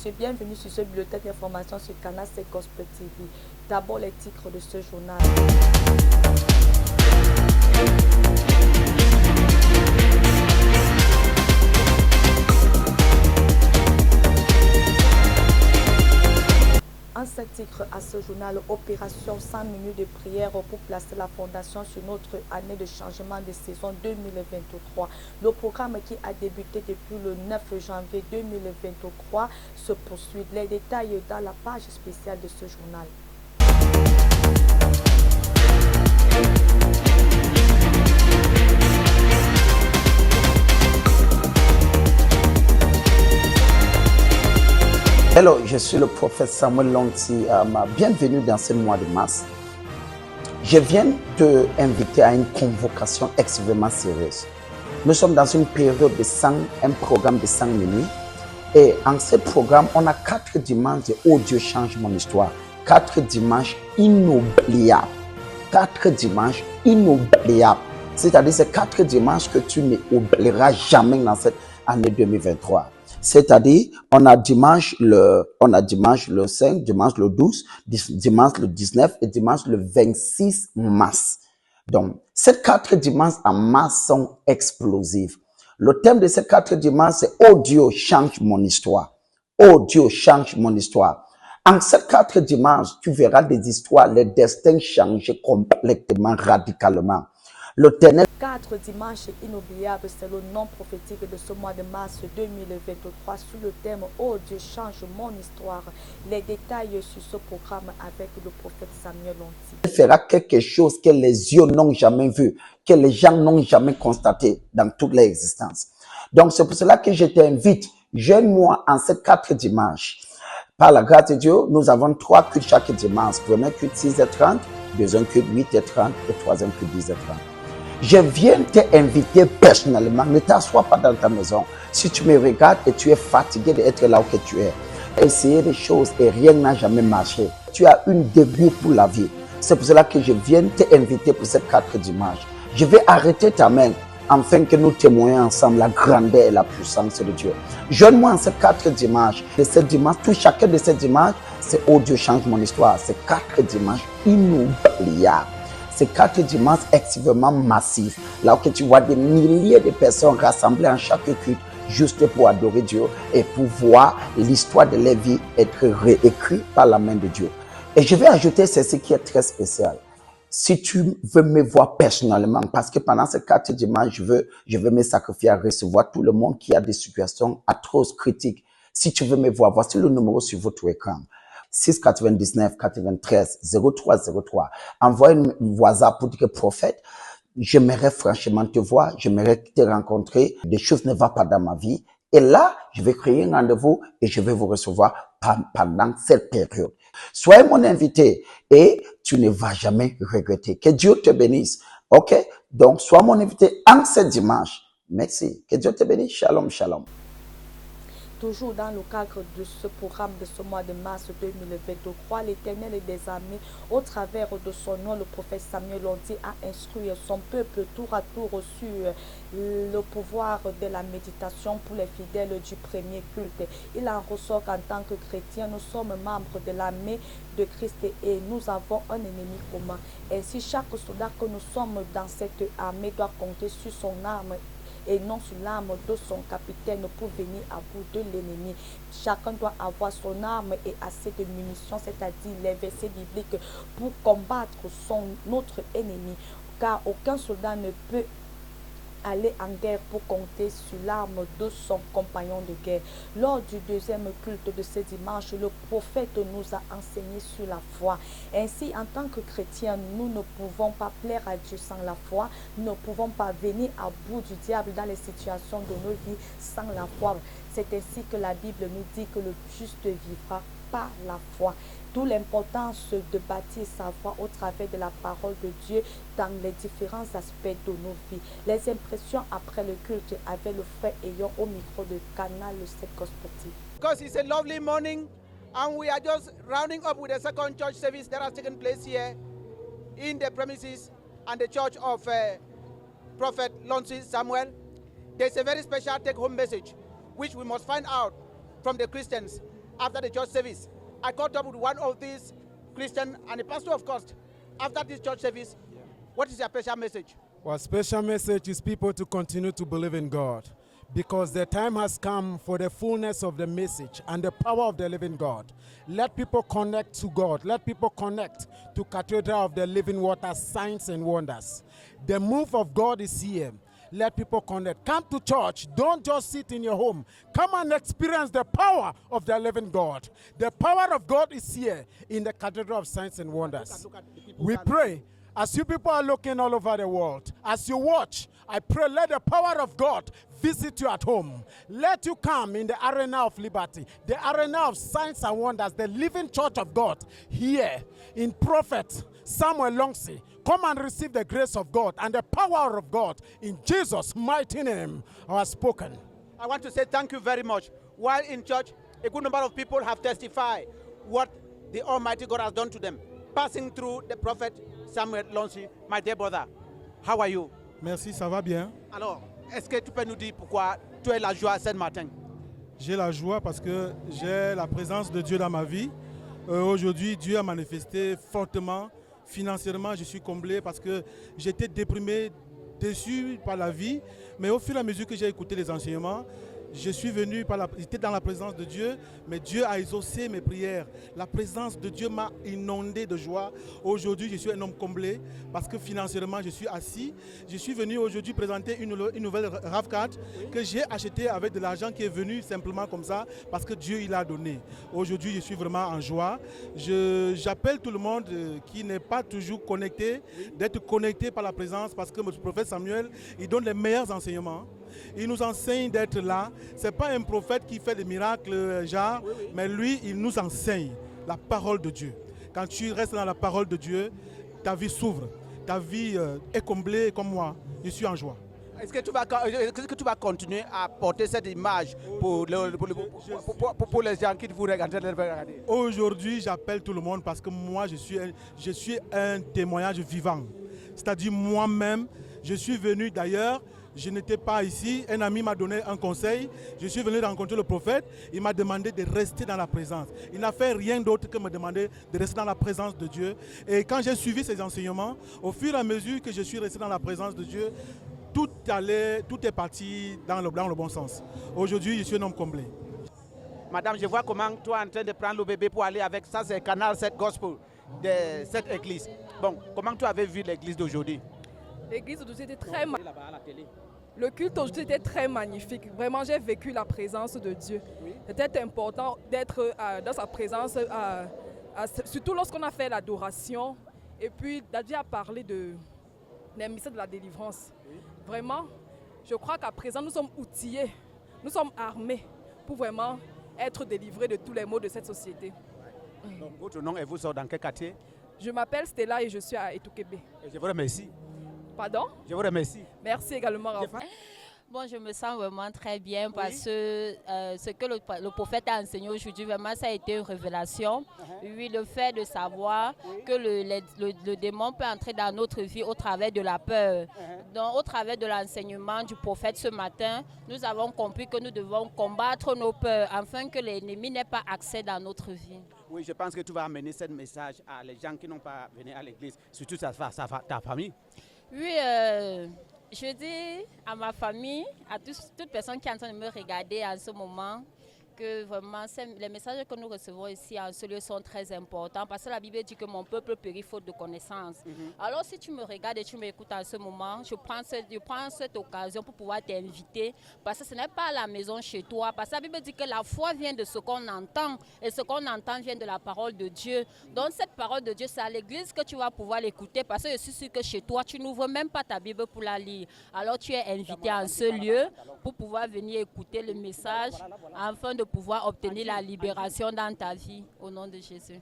messieurs, bienvenue sur ce bulletin d'information sur Canal C Gospel TV. D'abord les titres de ce journal. En ce titre à ce journal, opération 100 minutes de prière pour placer la fondation sur notre année de changement de saison 2023. Le programme qui a débuté depuis le 9 janvier 2023 se poursuit. Les détails dans la page spéciale de ce journal. Hello, je suis le prophète Samuel Lonti. Bienvenue dans ce mois de mars. Je viens te inviter à une convocation extrêmement sérieuse. Nous sommes dans une période de 100, un programme de 100 minutes. Et en ce programme, on a 4 dimanches de Oh Dieu change mon histoire. 4 dimanches inoubliables. 4 dimanches inoubliables. C'est-à-dire ces 4 dimanches que tu n'oublieras jamais dans cette année 2023. C'est-à-dire, on a dimanche le 5, dimanche le 12, dimanche le 19 et dimanche le 26 mars. Donc, ces 4 dimanches en mars sont explosifs. Le thème de ces 4 dimanches, c'est « Oh Dieu, change mon histoire ». « Oh Dieu, change mon histoire ». En ces 4 dimanches, tu verras des histoires, les destins changer complètement, radicalement. L'Éternel. 4 dimanches inoubliables, c'est le nom prophétique de ce mois de mars 2023 sous le thème « Oh Dieu, change mon histoire ». Les détails sur ce programme avec le prophète Samuel Lonti. Il fera quelque chose que les yeux n'ont jamais vu, que les gens n'ont jamais constaté dans toute leur existence. Donc c'est pour cela que je t'invite, joins-moi en ces 4 dimanches. Par la grâce de Dieu, nous avons 3 cultes chaque dimanche. Premier culte 6h30, deuxième culte 8h30 et troisième culte 10h30. Je viens t'inviter personnellement, ne t'assois pas dans ta maison. Si tu me regardes et tu es fatigué d'être là où tu es, essayer des choses et rien n'a jamais marché. Tu as une dégoût pour la vie. C'est pour cela que je viens t'inviter pour ces 4 dimanches. Je vais arrêter ta main afin que nous témoignons ensemble la grandeur et la puissance de Dieu. Joins-moi en ces 4 dimanches. De ces dimanches, tout chacun de ces dimanches, c'est « Oh Dieu, change mon histoire ». C'est 4 dimanches inoubliables. C'est 4 dimanches extrêmement massifs, là où tu vois des milliers de personnes rassemblées en chaque culte, juste pour adorer Dieu et pour voir l'histoire de leur vie être réécrite par la main de Dieu. Et je vais ajouter ceci qui est très spécial. Si tu veux me voir personnellement, parce que pendant ces 4 dimanches, je veux me sacrifier à recevoir tout le monde qui a des situations atroces, critiques. Si tu veux me voir, voici le numéro sur votre écran. 699 93 0303. Envoie une WhatsApp pour dire que prophète, j'aimerais franchement te voir, j'aimerais te rencontrer, des choses ne vont pas dans ma vie. Et là, je vais créer un rendez-vous et je vais vous recevoir pendant cette période. Soyez mon invité et tu ne vas jamais regretter. Que Dieu te bénisse. Ok? Donc, sois mon invité en ce dimanche. Merci. Que Dieu te bénisse. Shalom, shalom. Toujours dans le cadre de ce programme de ce mois de mars 2023, l'Éternel des armées, au travers de son nom, le prophète Samuel Lonti a instruit son peuple tour à tour sur le pouvoir de la méditation pour les fidèles du premier culte. Il en ressort qu'en tant que chrétiens, nous sommes membres de l'armée de Christ et nous avons un ennemi commun. Ainsi, chaque soldat que nous sommes dans cette armée doit compter sur son arme et non sur l'arme de son capitaine pour venir à bout de l'ennemi. Chacun doit avoir son arme et assez de munitions, c'est-à-dire les versets bibliques pour combattre notre ennemi. Car aucun soldat ne peut aller en guerre pour compter sur l'arme de son compagnon de guerre. Lors du deuxième culte de ce dimanche, le prophète nous a enseigné sur la foi. Ainsi, en tant que chrétiens, nous ne pouvons pas plaire à Dieu sans la foi. Nous ne pouvons pas venir à bout du diable dans les situations de nos vies sans la foi. C'est ainsi que la Bible nous dit que le juste vivra par la foi. D'où l'importance de bâtir sa foi au travers de la parole de Dieu dans les différents aspects de nos vies. Les impressions après le culte avec le frère Ayant au micro de Canal C Gospel TV. Because it's a lovely morning and we are just rounding up with the second church service that has taken place here in the premises and the church of Prophet Lonti Samuel. There's a very special take-home message which we must find out from the Christians. after the church service. I caught up with one of these Christian and a pastor, of course. After this church service, what is your special message? Our special message is people to continue to believe in God, because the time has come for the fullness of the message and the power of the living God. Let people connect to God. Let people connect to Cathedral of the Living Water, Signs and Wonders. The move of God is here. Let people connect. Come to church. Don't just sit in your home. Come and experience the power of the living God. The power of God is here in the Cathedral of Signs and Wonders. We pray, as you people are looking all over the world, as you watch, I pray let the power of God visit you at home. Let you come in the arena of liberty, the arena of signs and wonders, the living church of God here in Prophet Samuel Longsy. Come and receive the grace of God and the power of God in Jesus' mighty name. I have spoken. I want to say thank you very much. While in church, a good number of people have testified what the Almighty God has done to them, passing through the prophet Samuel Longsy, my dear brother. How are you? Merci, ça va bien. Alors, est-ce que tu peux nous dire pourquoi tu as la joie ce matin? J'ai la joie parce que j'ai la présence de Dieu dans ma vie. Aujourd'hui, Dieu a manifesté fortement. Financièrement, je suis comblé parce que j'étais déprimé, déçu par la vie. Mais au fur et à mesure que j'ai écouté les enseignements, je suis venu, j'étais dans la présence de Dieu, mais Dieu a exaucé mes prières. La présence de Dieu m'a inondé de joie. Aujourd'hui, je suis un homme comblé parce que financièrement, je suis assis. Je suis venu aujourd'hui présenter une nouvelle RAV4 que j'ai achetée avec de l'argent qui est venu simplement comme ça parce que Dieu il a donné. Aujourd'hui, je suis vraiment en joie. J'appelle tout le monde qui n'est pas toujours connecté, d'être connecté par la présence parce que le prophète Samuel, il donne les meilleurs enseignements. Il nous enseigne d'être là. Ce n'est pas un prophète qui fait des miracles, genre, mais lui, il nous enseigne la parole de Dieu. Quand tu restes dans la parole de Dieu, ta vie s'ouvre. Ta vie est comblée comme moi. Je suis en joie. Est-ce que tu vas continuer à porter cette image pour les gens qui vous regardent? Aujourd'hui, j'appelle tout le monde parce que moi, je suis un témoignage vivant. C'est-à-dire moi-même, je suis venu d'ailleurs. Je n'étais pas ici, un ami m'a donné un conseil, je suis venu rencontrer le prophète, il m'a demandé de rester dans la présence. Il n'a fait rien d'autre que me demander de rester dans la présence de Dieu. Et quand j'ai suivi ses enseignements, au fur et à mesure que je suis resté dans la présence de Dieu, tout est parti dans le bon sens. Aujourd'hui, je suis un homme comblé. Madame, je vois comment tu es en train de prendre le bébé pour aller avec ça, c'est Canal 7 Gospel de cette église. Bon, comment tu avais vu l'église d'aujourd'hui? L'église d'aujourd'hui était très magnifique. Le culte aujourd'hui était très magnifique. Vraiment, j'ai vécu la présence de Dieu. Oui. C'était important d'être dans sa présence, surtout lorsqu'on a fait l'adoration. Et puis, Dieu a parlé des mystères de la délivrance. Oui. Vraiment, je crois qu'à présent, nous sommes outillés, nous sommes armés pour vraiment être délivrés de tous les maux de cette société. Donc, votre nom et vous sortez dans quel quartier? Je m'appelle Stella et je suis à Etukebe. Je vous remercie. Pardon? Je vous remercie. Merci également, Raphaël. Bon, je me sens vraiment très bien parce que ce que le prophète a enseigné aujourd'hui, vraiment, ça a été une révélation. Oui, le fait de savoir que le démon peut entrer dans notre vie au travers de la peur. Donc, au travers de l'enseignement du prophète ce matin, nous avons compris que nous devons combattre nos peurs afin que l'ennemi n'ait pas accès dans notre vie. Oui, je pense que tu vas amener ce message à les gens qui n'ont pas venu à l'église, surtout ta famille. Oui, je dis à ma famille, à toute personne qui est en train de me regarder en ce moment, que vraiment les messages que nous recevons ici en ce lieu sont très importants parce que la Bible dit que mon peuple périt faute de connaissance. Alors si tu me regardes et tu m'écoutes en ce moment, je prends cette occasion pour pouvoir t'inviter parce que ce n'est pas à la maison chez toi, parce que la Bible dit que la foi vient de ce qu'on entend et ce qu'on entend vient de la parole de Dieu. Donc cette parole de Dieu, c'est à l'église que tu vas pouvoir l'écouter parce que je suis sûre que chez toi, tu n'ouvres même pas ta Bible pour la lire. Alors tu es invité en ce lieu pour pouvoir venir écouter le message afin de pouvoir obtenir la libération dans ta vie, au nom de Jésus.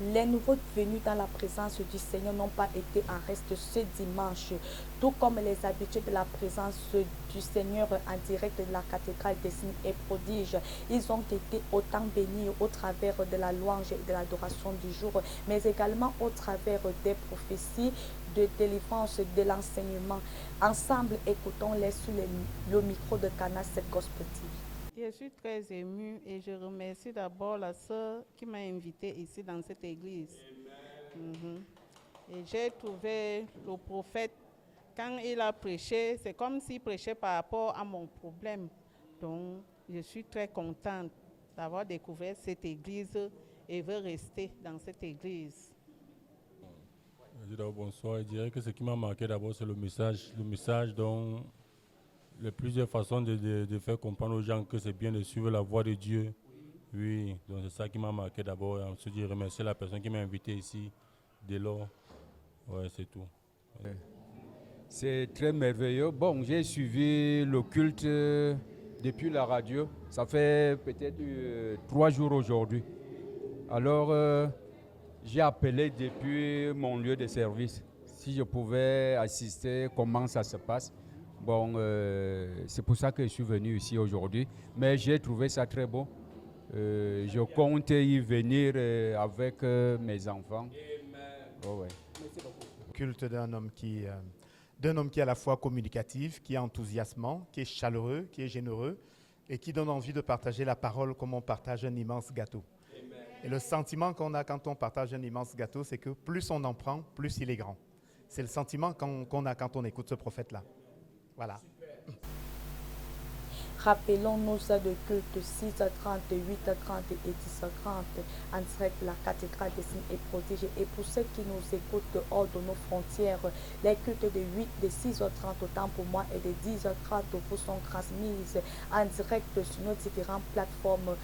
Les nouveaux venus dans la présence du Seigneur n'ont pas été en reste ce dimanche, tout comme les habitués de la présence du Seigneur en direct de la cathédrale des signes et prodiges. Ils ont été autant bénis au travers de la louange et de l'adoration du jour, mais également au travers des prophéties, de délivrance, de l'enseignement. Ensemble, écoutons-les sur le micro de Canal 7 Gospel TV. Je suis très émue et je remercie d'abord la sœur qui m'a invitée ici dans cette église. Et j'ai trouvé le prophète, quand il a prêché, c'est comme s'il prêchait par rapport à mon problème. Donc, je suis très contente d'avoir découvert cette église et veux rester dans cette église. Bonsoir, je dirais que ce qui m'a marqué d'abord, c'est le message dont les plusieurs façons de faire comprendre aux gens que c'est bien de suivre la voie de Dieu. Oui, donc c'est ça qui m'a marqué d'abord. Ensuite, je remercie la personne qui m'a invité ici. Dès lors, ouais, c'est tout. Ouais. C'est très merveilleux. Bon, j'ai suivi le culte depuis la radio. Ça fait peut-être 3 jours aujourd'hui. Alors, j'ai appelé depuis mon lieu de service si je pouvais assister, comment ça se passe. Bon, c'est pour ça que je suis venu ici aujourd'hui. Mais j'ai trouvé ça très beau. Je compte y venir avec mes enfants. Oh, ouais. Merci beaucoup. Culte d'un homme qui est à la fois communicatif, qui est enthousiasmant, qui est chaleureux, qui est généreux et qui donne envie de partager la parole comme on partage un immense gâteau. Amen. Et le sentiment qu'on a quand on partage un immense gâteau, c'est que plus on en prend, plus il est grand. C'est le sentiment qu'on a quand on écoute ce prophète-là. Voilà. Rappelons-nous de culte 6h30, 8h30 et 10h30 en direct de la cathédrale des signes et prodiges. Et pour ceux qui nous écoutent hors de nos frontières, les cultes de 6h30 autant pour moi et de 10h30 vous sont transmises en direct sur nos différentes plateformes.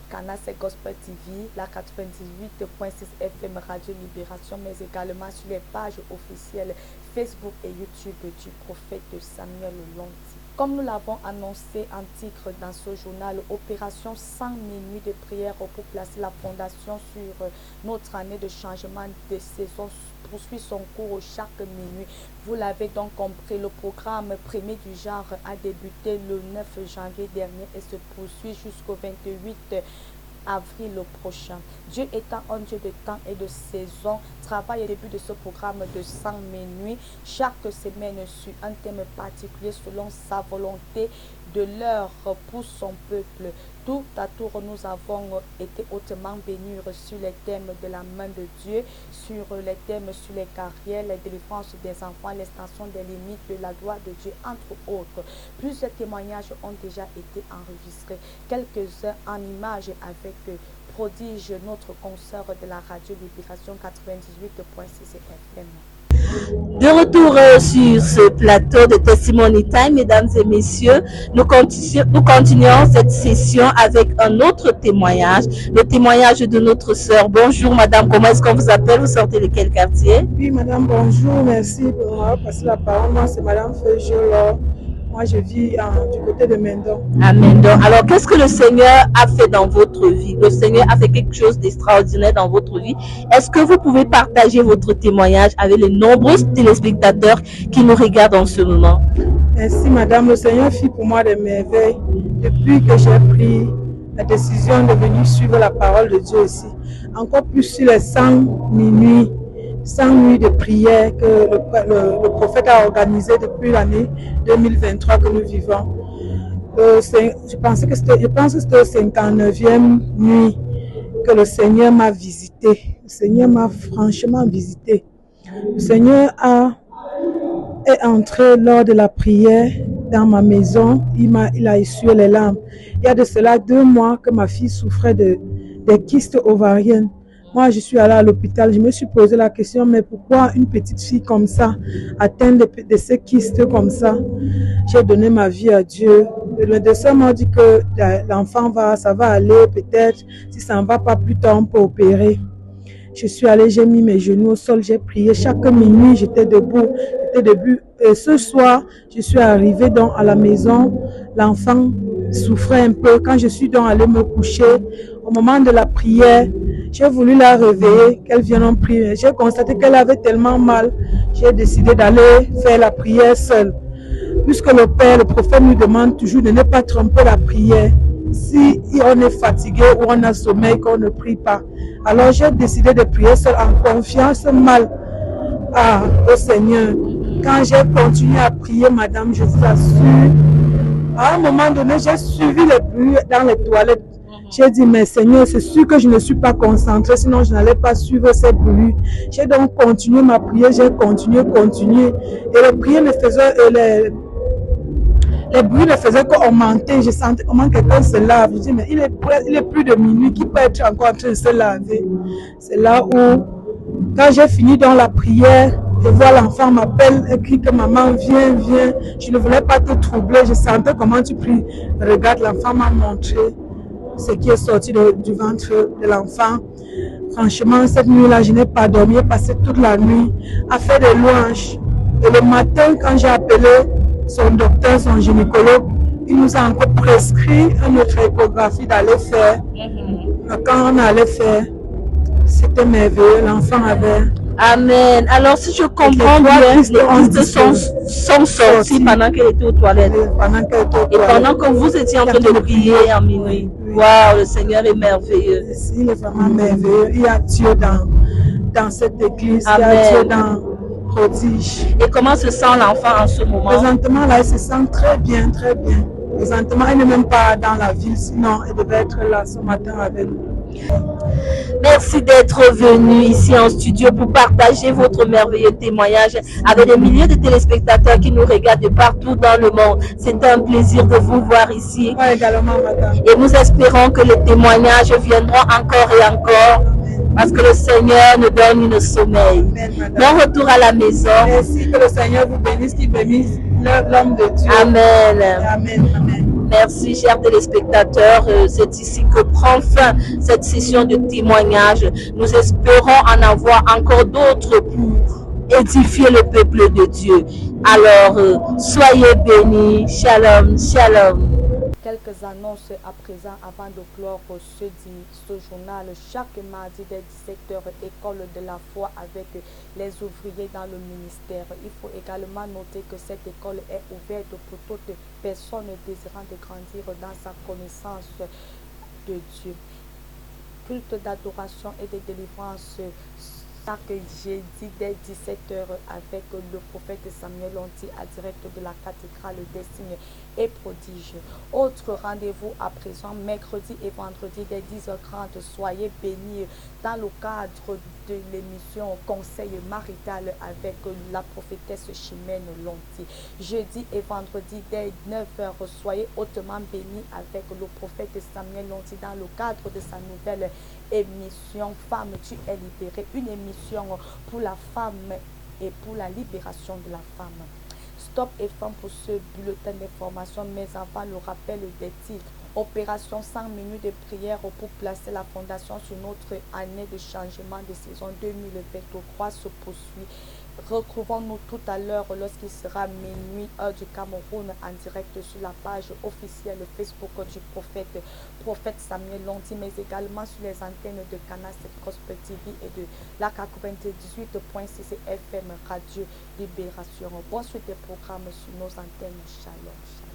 Canal c'est Gospel TV, la 98.6 FM Radio Libération, mais également sur les pages officielles Facebook et YouTube du prophète Samuel Lonti. Comme nous l'avons annoncé en titre dans ce journal, opération 100 minuit de prière pour placer la fondation sur notre année de changement de saison poursuit son cours chaque minuit. Vous l'avez donc compris, le programme premier du genre a débuté le 9 janvier dernier et se poursuit jusqu'au 28 avril prochain. Dieu étant un Dieu de temps et de saison, travaille au début de ce programme de 100 minuit chaque semaine sur un thème particulier selon sa volonté de l'heure pour son peuple. Tout à tour, nous avons été hautement bénis sur les thèmes de la main de Dieu, sur les thèmes sur les carrières, la délivrance des enfants, l'extension des limites de la gloire de Dieu, entre autres. Plusieurs témoignages ont déjà été enregistrés, quelques-uns en images avec Prodige, notre consoeur de la radio Libération 98.6 FM. De retour sur ce plateau de Testimony Time, mesdames et messieurs, nous continuons cette session avec un autre témoignage, le témoignage de notre sœur. Bonjour madame, comment est-ce qu'on vous appelle? Vous sortez de quel quartier? Oui madame, bonjour, merci pour moi passer la parole. Moi c'est madame Feujolo. Moi je vis du côté de Mendon. À Mendon. Alors qu'est-ce que le Seigneur a fait dans votre vie? Le Seigneur a fait quelque chose d'extraordinaire dans votre vie. Est-ce que vous pouvez partager votre témoignage avec les nombreux téléspectateurs qui nous regardent en ce moment? Merci madame, le Seigneur fit pour moi des merveilles depuis que j'ai pris la décision de venir suivre la parole de Dieu ici. Encore plus sur les 100 minuit de prière que le prophète a organisé depuis l'année 2023 que nous vivons. Je pense que c'était au 59e nuit que le Seigneur m'a visité. Le Seigneur m'a franchement visité. Le Seigneur est entré lors de la prière dans ma maison. Il a essuyé les larmes. Il y a de cela 2 mois que ma fille souffrait des kystes ovariennes. Moi, je suis allée à l'hôpital, je me suis posé la question, mais pourquoi une petite fille comme ça, atteinte de ces kystes comme ça? J'ai donné ma vie à Dieu. Le médecin m'a dit que l'enfant ça va aller, peut-être, si ça ne va pas plus tard, on peut opérer. Je suis allée, j'ai mis mes genoux au sol, j'ai prié. Chaque minuit, j'étais debout. Et ce soir, je suis arrivée à la maison. L'enfant souffrait un peu. Quand je suis allée me coucher, au moment de la prière, j'ai voulu la réveiller, qu'elle vienne en prière. J'ai constaté qu'elle avait tellement mal. J'ai décidé d'aller faire la prière seule. Puisque le prophète nous demande toujours de ne pas tromper la prière. Si on est fatigué ou on a sommeil, qu'on ne prie pas. Alors j'ai décidé de prier seule en confiance mal au Seigneur. Quand j'ai continué à prier, madame, je vous assure, À un moment donné, j'ai suivi le bruit dans les toilettes. J'ai dit, mais Seigneur, c'est sûr que je ne suis pas concentrée, sinon je n'allais pas suivre ces bruits. J'ai donc continué ma prière, j'ai continué. Et les prières ne faisaient, les bruits ne faisaient qu'augmenter. Je sentais comment quelqu'un se lave. Je dis, mais il est plus de minuit, qui peut être encore en train de se laver? C'est là où, quand j'ai fini dans la prière, je vois l'enfant m'appelle et crie que maman, viens. Je ne voulais pas te troubler. Je sentais comment tu pries. Regarde, l'enfant m'a montré ce qui est sorti du ventre de l'enfant. Franchement, cette nuit-là, je n'ai pas dormi. J'ai passé toute la nuit à faire des louanges. Et le matin, quand j'ai appelé son docteur, son gynécologue, il nous a encore prescrit une autre échographie d'aller faire. Quand on allait faire, c'était merveilleux. L'enfant avait... Amen. Alors, si je comprends bien, les pistes sont sortis pendant qu'elle était aux toilettes. Et pendant que vous étiez en train de prier en minuit. Waouh, le Seigneur est merveilleux. Il est vraiment merveilleux. Il y a Dieu dans cette église. Amen. Il y a Dieu dans prodige. Et comment se sent l'enfant en ce moment? Présentement, là, il se sent très bien. Présentement, il n'est même pas dans la ville, sinon il devait être là ce matin avec nous. Merci d'être venu ici en studio pour partager votre merveilleux témoignage avec des milliers de téléspectateurs qui nous regardent de partout dans le monde. C'est un plaisir de vous voir ici. Moi également, madame. Et nous espérons que les témoignages viendront encore et encore parce que le Seigneur nous donne une sommeil. Bon retour à la maison. Merci, que le Seigneur vous bénisse, qu'il bénisse l'homme de Dieu. Amen. Amen. Merci, chers téléspectateurs. C'est ici que prend fin cette session de témoignage. Nous espérons en avoir encore d'autres pour édifier le peuple de Dieu. Alors, soyez bénis. Shalom, shalom. Quelques annonces à présent avant de clore ce journal. Chaque mardi dès 17h, école de la foi avec les ouvriers dans le ministère. Il faut également noter que cette école est ouverte pour toute personne désirant de grandir dans sa connaissance de Dieu. Culte d'adoration et de délivrance chaque jeudi dès 17h avec le prophète Samuel Lonti à direct de la cathédrale des signes et prodiges. Autre rendez-vous à présent, mercredi et vendredi dès 10h30. Soyez bénis dans le cadre de l'émission Conseil marital avec la prophétesse Chimène Lonti. Jeudi et vendredi dès 9h, soyez hautement bénis avec le prophète Samuel Lonti dans le cadre de sa nouvelle émission Femme, tu es libérée, une émission pour la femme et pour la libération de la femme. Stop et fin pour ce bulletin d'information, mais avant le rappel des titres. Opération 100 minutes de prière pour placer la fondation sur notre année de changement de saison 2023 se poursuit. Retrouvons-nous tout à l'heure lorsqu'il sera minuit heure du Cameroun en direct sur la page officielle Facebook du prophète Samuel Lonti, mais également sur les antennes de Canal 7 Gospel TV et de la 98.6 FM Radio Libération. Bonne suite des programmes sur nos antennes. Shalom.